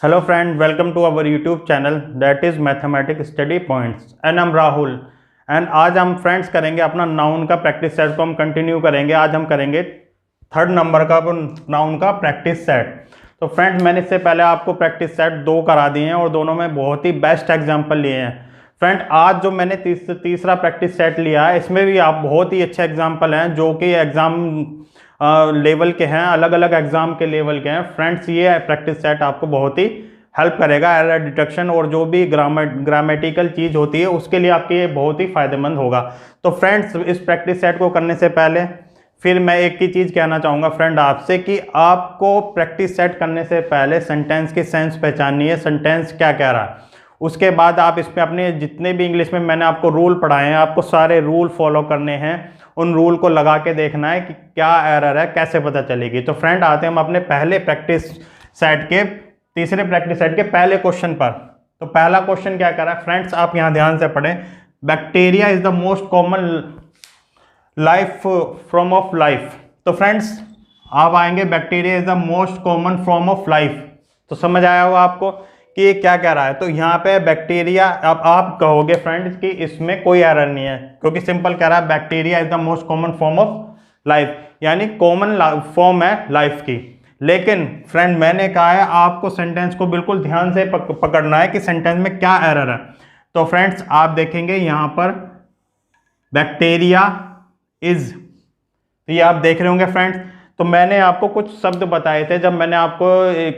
Hello friend, welcome to our YouTube channel that is Mathematics Study Points and I'm Rahul and आज हम friends करेंगे अपना noun का practice set को हम कंटिन्यू करेंगे। आज हम करेंगे थर्ड नंबर का नाउन का प्रैक्टिस सेट। तो फ्रेंड्स मैंने इससे पहले आपको प्रैक्टिस सेट 2 करा दिए हैं और दोनों में बहुत ही बेस्ट एग्जाम्पल लिए हैं। फ्रेंड आज जो मैंने तीसरा प्रैक्टिस सेट लिया है इसमें भी आप बहुत ही अच्छे एग्जाम्पल हैं जो कि एग्जाम लेवल के हैं, अलग अलग एग्जाम के लेवल के हैं। फ्रेंड्स ये प्रैक्टिस सेट आपको बहुत ही हेल्प करेगा एरर डिटेक्शन और जो भी ग्रामेटिकल चीज़ होती है उसके लिए आपके ये बहुत ही फायदेमंद होगा। तो फ्रेंड्स इस प्रैक्टिस सेट को करने से पहले फिर मैं एक ही चीज़ कहना चाहूँगा फ्रेंड आपसे कि आपको प्रैक्टिस सेट करने से पहले सेंटेंस की सेंस पहचाननी है, सेंटेंस क्या कह रहा है। उसके बाद आप इसमें अपने जितने भी इंग्लिश में मैंने आपको रूल पढ़ाए हैं आपको सारे रूल फॉलो करने हैं, उन रूल को लगा के देखना है कि क्या एरर है, कैसे पता चलेगी। तो फ्रेंड आते हैं हम अपने पहले प्रैक्टिस सेट के तीसरे प्रैक्टिस सेट के पहले क्वेश्चन पर। तो पहला क्वेश्चन क्या कर रहा है फ्रेंड्स, आप यहां ध्यान से पढ़ें। Bacteria is the most common life form of life. तो फ्रेंड्स आप आएंगे bacteria is the most common form of life. तो समझ आया होगा आपको कि ये क्या कह रहा है। तो यहाँ पे बैक्टीरिया, अब आप कहोगे फ्रेंड्स कि इसमें कोई एरर नहीं है क्योंकि सिंपल कह रहा है bacteria is the most common form of life, यानी कॉमन फॉर्म है लाइफ की। लेकिन फ्रेंड मैंने कहा है आपको सेंटेंस को बिल्कुल ध्यान से पकड़ना है कि सेंटेंस में क्या एरर है। तो फ्रेंड्स आप देखेंगे यहाँ पर बैक्टीरिया इज, ये आप देख रहे होंगे फ्रेंड्स। तो मैंने आपको कुछ शब्द बताए थे जब मैंने आपको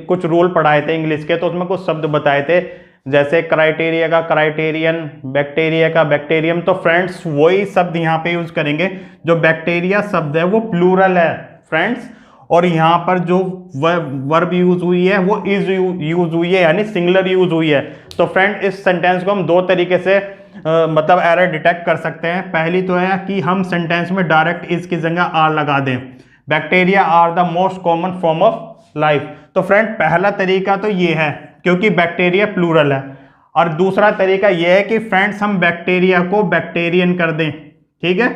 कुछ रूल पढ़ाए थे इंग्लिश के, तो उसमें कुछ शब्द बताए थे जैसे क्राइटेरिया का क्राइटेरियन, बैक्टीरिया का बैक्टीरियम। तो फ्रेंड्स वही शब्द यहाँ पे यूज करेंगे। जो बैक्टीरिया शब्द है वो प्लूरल है फ्रेंड्स, और यहाँ पर जो वर्ब यूज हुई है वो इज यूज हुई है, यानी सिंगुलर यूज हुई है। तो फ्रेंड इस सेंटेंस को हम 2 तरीके से मतलब एरर डिटेक्ट कर सकते हैं। पहली तो है कि हम सेंटेंस में डायरेक्ट इज की जगह आर लगा दें, bacteria are the most common form of life. तो फ्रेंड पहला तरीका तो ये है क्योंकि बैक्टीरिया प्लूरल है, और दूसरा तरीका ये है कि फ्रेंड्स हम बैक्टीरिया को बैक्टीरियन कर दें, ठीक है,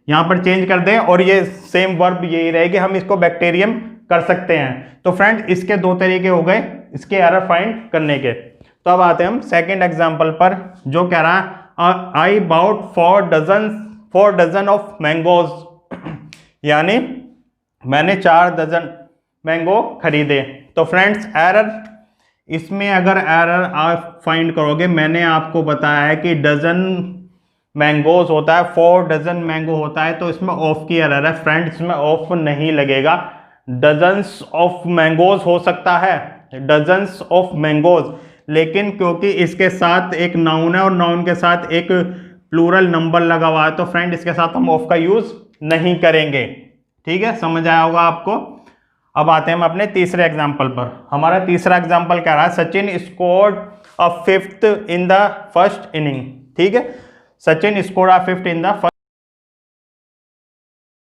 यहां पर चेंज कर दें और ये सेम वर्ब यही रहेगी, हम इसको बैक्टीरियम कर सकते हैं। तो फ्रेंड इसके 2 तरीके हो गए इसके एरर फाइंड करने के। तो अब आते हैं हम सेकेंड एग्जाम्पल पर जो कह रहा है I bought 4 dozen of mangoes, यानी मैंने 4 डजन मैंगो खरीदे। तो फ्रेंड्स एरर इसमें अगर एरर आप फाइंड करोगे, मैंने आपको बताया है कि डजन मैंगोज होता है, 4 डजन मैंगो होता है, तो इसमें ऑफ की एरर है फ्रेंड्स, इसमें ऑफ नहीं लगेगा। डजन्स ऑफ मैंगोज हो सकता है, डजन्स ऑफ मैंगोज, लेकिन क्योंकि इसके साथ एक नाउन है और नाउन के साथ एक प्लूरल नंबर लगा हुआ है तो फ्रेंड इसके साथ हम ऑफ का यूज नहीं करेंगे। ठीक है, समझ आया होगा आपको। अब आते हैं हम अपने तीसरे एग्जाम्पल पर। हमारा तीसरा एग्जाम्पल कह रहा है Sachin scored a 5th in the first inning. ठीक है, Sachin scored a 5th in the first,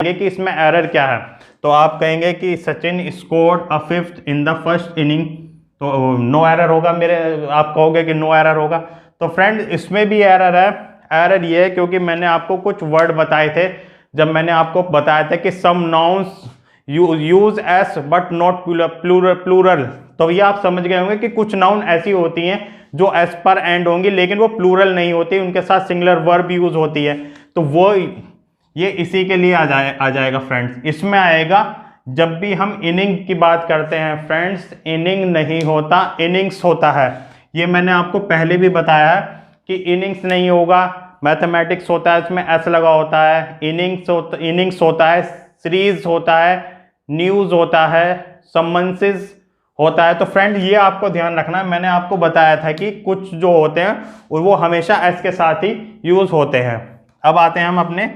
कि इसमें एरर क्या है। तो आप कहेंगे कि Sachin scored a 5th in the first inning, तो नो एरर होगा मेरे, आप कहोगे कि नो एरर होगा। तो फ्रेंड इसमें भी एरर है। एरर ये है क्योंकि मैंने आपको कुछ वर्ड बताए थे, जब मैंने आपको बताया था कि some nouns use s but not plural, तो ये आप समझ गए होंगे कि कुछ नाउन ऐसी होती हैं जो एस पर एंड होंगी लेकिन वो प्लूरल नहीं होती, उनके साथ सिंगुलर वर्ब यूज होती है। तो वो ये इसी के लिए आ जाएगा फ्रेंड्स। इसमें आएगा जब भी हम इनिंग की बात करते हैं फ्रेंड्स, इनिंग नहीं होता इनिंग्स होता है। ये मैंने आपको पहले भी बताया है कि इनिंग्स नहीं होगा, मैथमेटिक्स होता है, इसमें एस लगा होता है, इनिंग्स होता है, सीरीज होता है, न्यूज़ होता है, समन्सेस होता है। तो फ्रेंड ये आपको ध्यान रखना है, मैंने आपको बताया था कि कुछ जो होते हैं वो हमेशा एस के साथ ही यूज होते हैं। अब आते हैं हम अपने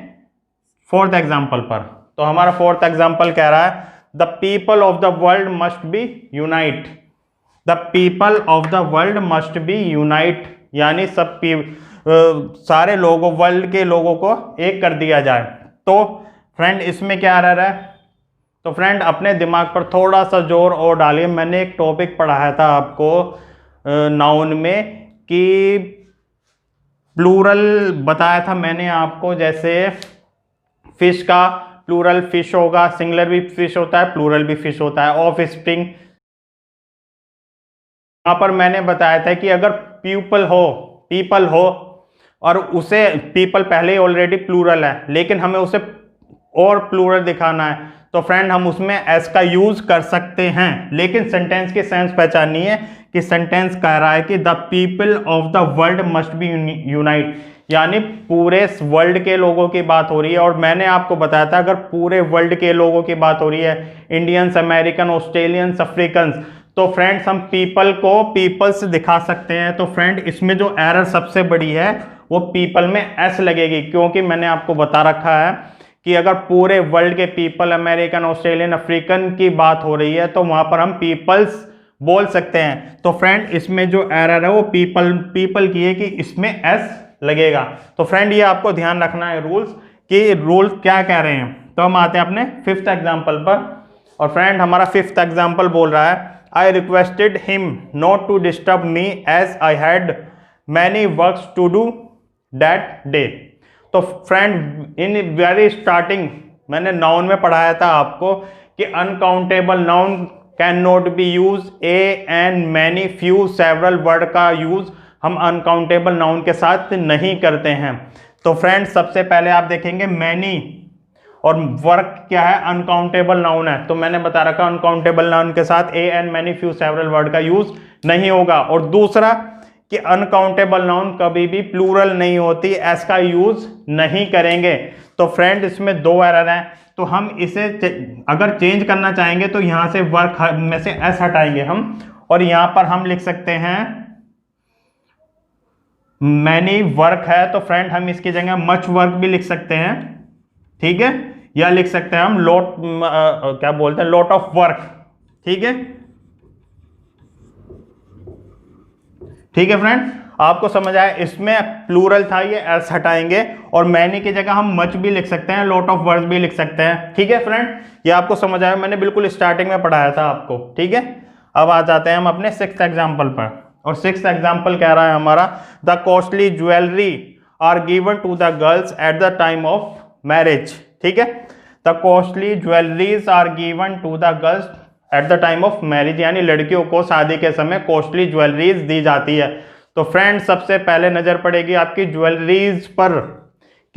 4th एग्जाम्पल पर। तो हमारा 4th एग्जाम्पल कह रहा है the people of the world must be unite. The people of the world must be unite, यानी सारे लोगों, वर्ल्ड के लोगों को एक कर दिया जाए। तो फ्रेंड इसमें क्या एरर है। तो फ्रेंड अपने दिमाग पर थोड़ा सा जोर और डालिए। मैंने एक टॉपिक पढ़ाया था आपको नाउन में कि प्लूरल बताया था मैंने आपको, जैसे फिश का प्लूरल फिश होगा, सिंगुलर भी फिश होता है, प्लूरल भी फिश होता है। ऑफ स्प्रिंग यहाँ पर मैंने बताया था कि अगर पीपल हो और उसे पीपल पहले ही ऑलरेडी प्लूरल है, लेकिन हमें उसे और प्लूरल दिखाना है, तो फ्रेंड हम उसमें एस का यूज कर सकते हैं। लेकिन सेंटेंस की सेंस पहचानिए है कि सेंटेंस कह रहा है कि the people of the world must be unite, यानी पूरे वर्ल्ड के लोगों की बात हो रही है। और मैंने आपको बताया था अगर पूरे वर्ल्ड के लोगों की बात हो रही है, इंडियंस, अमेरिकन, ऑस्ट्रेलियंस, अफ्रीकन, तो फ्रेंड्स हम पीपल को पीपल्स दिखा सकते हैं। तो फ्रेंड इसमें जो एरर सबसे बड़ी है वो पीपल में एस लगेगी, क्योंकि मैंने आपको बता रखा है कि अगर पूरे वर्ल्ड के पीपल, अमेरिकन, ऑस्ट्रेलियन, अफ्रीकन की बात हो रही है तो वहां पर हम पीपल्स बोल सकते हैं। तो फ्रेंड इसमें जो एरर है वो पीपल की है कि इसमें एस लगेगा। तो फ्रेंड ये आपको ध्यान रखना है रूल्स, कि रूल्स क्या कह रहे हैं। तो हम आते हैं अपने फिफ्थ एग्जाम्पल पर, और फ्रेंड हमारा फिफ्थ एग्जाम्पल बोल रहा है I requested him not to disturb me as I had many works to do that day. तो फ्रेंड इन वेरी स्टार्टिंग मैंने नाउन में पढ़ाया था आपको कि uncountable noun can not be use, a, an, many, few, several word का use हम uncountable noun के साथ नहीं करते हैं। तो फ्रेंड सबसे पहले आप देखेंगे मैनी, और वर्क क्या है, अनकाउंटेबल नाउन है। तो मैंने बता रखा अनकाउंटेबल नाउन के साथ a, an, many, few, several word का यूज नहीं होगा। और दूसरा कि अनकाउंटेबल नाउन कभी भी प्लूरल नहीं होती, एस का यूज नहीं करेंगे। तो फ्रेंड इसमें दो एरर हैं, तो हम इसे अगर चेंज करना चाहेंगे तो यहां से वर्क में से एस हटाएंगे हम, और यहां पर हम लिख सकते हैं मैनी वर्क है, तो फ्रेंड हम इसकी जगह मच वर्क भी लिख सकते हैं, ठीक है, या लिख सकते हैं हम लॉट, क्या बोलते हैं, लॉट ऑफ वर्क, ठीक है, ठीक है फ्रेंड, आपको समझ आया। इसमें प्लूरल था, ये एस हटाएंगे, और मैनी की जगह हम मच भी लिख सकते हैं, लॉट ऑफ वर्ड्स भी लिख सकते हैं, ठीक है फ्रेंड, ये आपको समझ आया, मैंने बिल्कुल स्टार्टिंग में पढ़ाया था आपको, ठीक है। अब आ जाते हैं हम अपने सिक्स्थ एग्जाम्पल पर, और सिक्स्थ एग्जाम्पल कह रहा है हमारा the costly jewellery are given to the girls at the time of marriage, ठीक है, the costly jewelleries are given to the girls at the time of marriage, यानी लड़कियों को शादी के समय कॉस्टली ज्वेलरीज दी जाती है। तो फ्रेंड सबसे पहले नजर पड़ेगी आपकी ज्वेलरीज पर,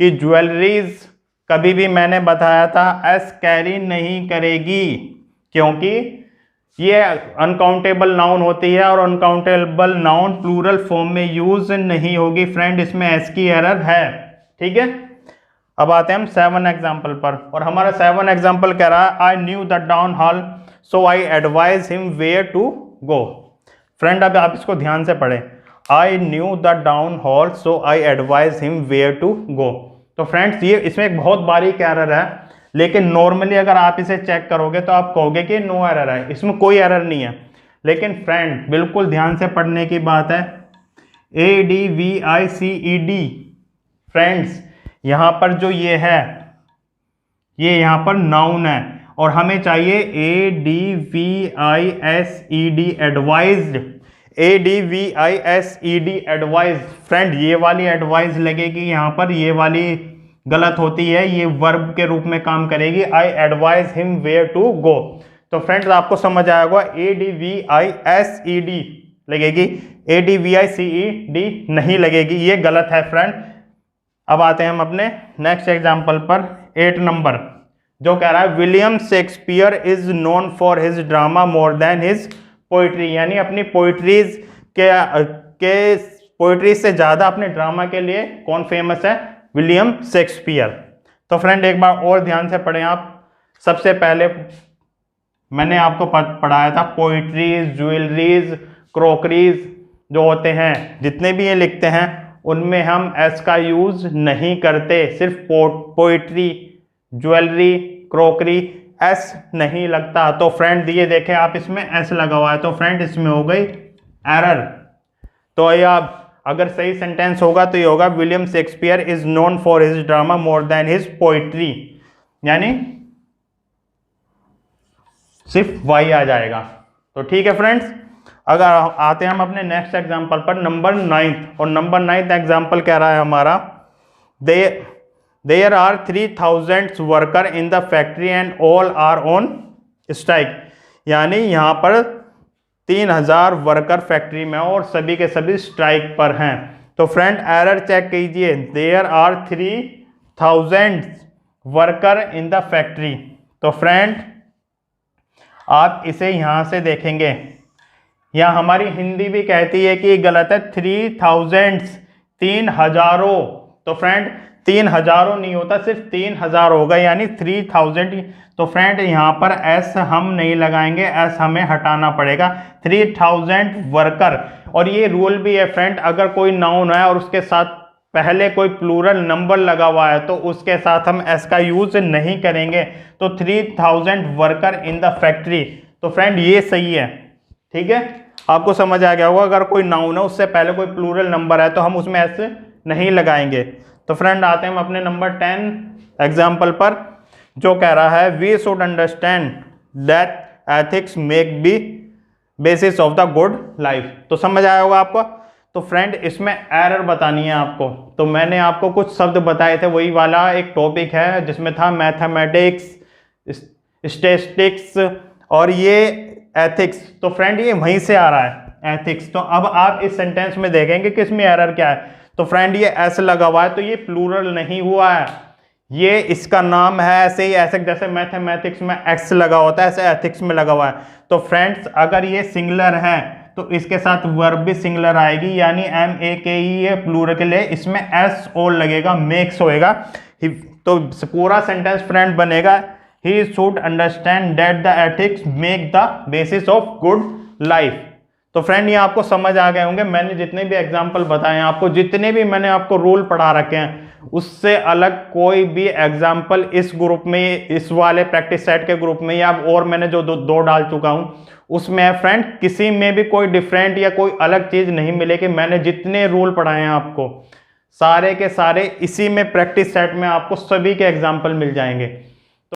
कि ज्वेलरीज कभी भी मैंने बताया था एस कैरी नहीं करेगी, क्योंकि ये अनकाउंटेबल नाउन होती है, और अनकाउंटेबल नाउन प्लूरल फॉर्म में यूज नहीं होगी। फ्रेंड इसमें एस की एरर है, ठीक है। अब आते हैं हम 7 एग्जाम्पल पर, और हमारा 7 एग्जाम्पल कह रहा है I knew the town hall so I advise him where to go. Friend अब आप इसको ध्यान से पढ़ें, I knew the town hall so I advise him where to go. तो फ्रेंड्स ये इसमें एक बहुत बारीक एरर है, लेकिन नॉर्मली अगर आप इसे चेक करोगे तो आप कहोगे कि नो एरर है, इसमें कोई एरर नहीं है। लेकिन फ्रेंड बिल्कुल ध्यान से पढ़ने की बात है, ADVICED, फ्रेंड्स यहां पर जो ये है ये यहां पर नाउन है, और हमें चाहिए ADVISED advised, ADVISED advise. Friend ये वाली एडवाइज लगेगी यहां पर, ये वाली गलत होती है, ये वर्ब के रूप में काम करेगी, I advise him where to go. तो फ्रेंड्स आपको समझ आएगा ADVISED लगेगी, ADVICED नहीं लगेगी, ये गलत है फ्रेंड। अब आते हैं हम अपने नेक्स्ट एग्जाम्पल पर, 8 नंबर, जो कह रहा है William Shakespeare is known for his drama more than his poetry, यानी अपनी पोइट्रीज के पोइट्री से ज्यादा अपने ड्रामा के लिए कौन फेमस है, विलियम शेक्सपियर। तो फ्रेंड एक बार और ध्यान से पढ़ें आप, सबसे पहले मैंने आपको पढ़ाया था पोइट्रीज, ज्वेलरीज, क्रोकरीज जो होते हैं, जितने भी ये लिखते हैं उनमें हम एस का यूज नहीं करते, सिर्फ पोइट्री, ज्वेलरी, क्रोकरी एस नहीं लगता। तो फ्रेंड ये देखें आप, इसमें एस लगा हुआ है, तो फ्रेंड इसमें हो गई एरर। तो ये आप अगर सही सेंटेंस होगा तो ये होगा William Shakespeare is known for his drama more than his poetry, यानी सिर्फ वाई आ जाएगा। तो ठीक है फ्रेंड्स, अगर आते हैं हम अपने नेक्स्ट एग्जांपल पर, नंबर 9, और नंबर 9 एग्जांपल कह रहा है हमारा there are 3000 worker in the factory and all are on strike, यानी यहां पर 3000 वर्कर फैक्ट्री में और सभी के सभी स्ट्राइक पर हैं। तो फ्रेंड एरर चेक कीजिए, there are 3000 worker in the factory. तो फ्रेंड आप इसे यहां से देखेंगे, यहाँ हमारी हिंदी भी कहती है कि ये गलत है, 3000 3000। तो फ्रेंड 3000 नहीं होता, सिर्फ 3000 होगा, यानी 3000। तो फ्रेंड यहाँ पर एस हम नहीं लगाएंगे, एस हमें हटाना पड़ेगा, 3000 वर्कर। और ये रूल भी है फ्रेंड, अगर कोई नाउन है और उसके साथ पहले कोई प्लूरल नंबर लगा हुआ है तो उसके साथ हम एस का यूज नहीं करेंगे। तो 3000 वर्कर इन द फैक्ट्री, तो फ्रेंड ये सही है, ठीक है, आपको समझ आ गया होगा। अगर कोई नाउन है उससे पहले कोई प्लूरल नंबर है तो हम उसमें एस नहीं लगाएंगे। तो फ्रेंड आते हैं हम अपने नंबर 10 एग्जाम्पल पर, जो कह रहा है we should understand that ethics make be basis of the good life. तो समझ आया होगा आपको। तो फ्रेंड इसमें एरर बतानी है आपको। तो मैंने आपको कुछ शब्द बताए थे, वही वाला एक टॉपिक है जिसमें था मैथमेटिक्स, स्टैटिस्टिक्स और ये एथिक्स। तो फ्रेंड ये वहीं से आ रहा है एथिक्स। तो अब आप इस सेंटेंस में देखेंगे कि इसमें एरर क्या है। तो फ्रेंड ये एस लगा हुआ है, तो ये प्लूरल नहीं हुआ है, ये इसका नाम है, ऐसे ही ऐसे जैसे मैथमेटिक्स में एक्स लगा होता है ऐसे एथिक्स में लगा हुआ है। तो फ्रेंड्स अगर ये सिंगुलर है तो इसके साथ वर्ब भी सिंगुलर आएगी, यानी MEKE है प्लूरल के लिए, इसमें एस और लगेगा, मेक्स होएगा। तो पूरा सेंटेंस फ्रेंड बनेगा he should understand that the ethics make the basis of good life. तो फ्रेंड ये आपको समझ आ गए होंगे, मैंने जितने भी एग्जाम्पल बताए हैं आपको, जितने भी मैंने आपको रूल पढ़ा रखे हैं, उससे अलग कोई भी एग्जाम्पल इस ग्रुप में, इस वाले प्रैक्टिस सेट के ग्रुप में या और मैंने जो दो डाल चुका हूं उसमें फ्रेंड किसी में भी कोई डिफरेंट या कोई अलग चीज नहीं मिलेगी। मैंने जितने रूल पढ़ाए हैं आपको सारे के सारे इसी में प्रैक्टिस सेट में आपको सभी के एग्जाम्पल मिल जाएंगे।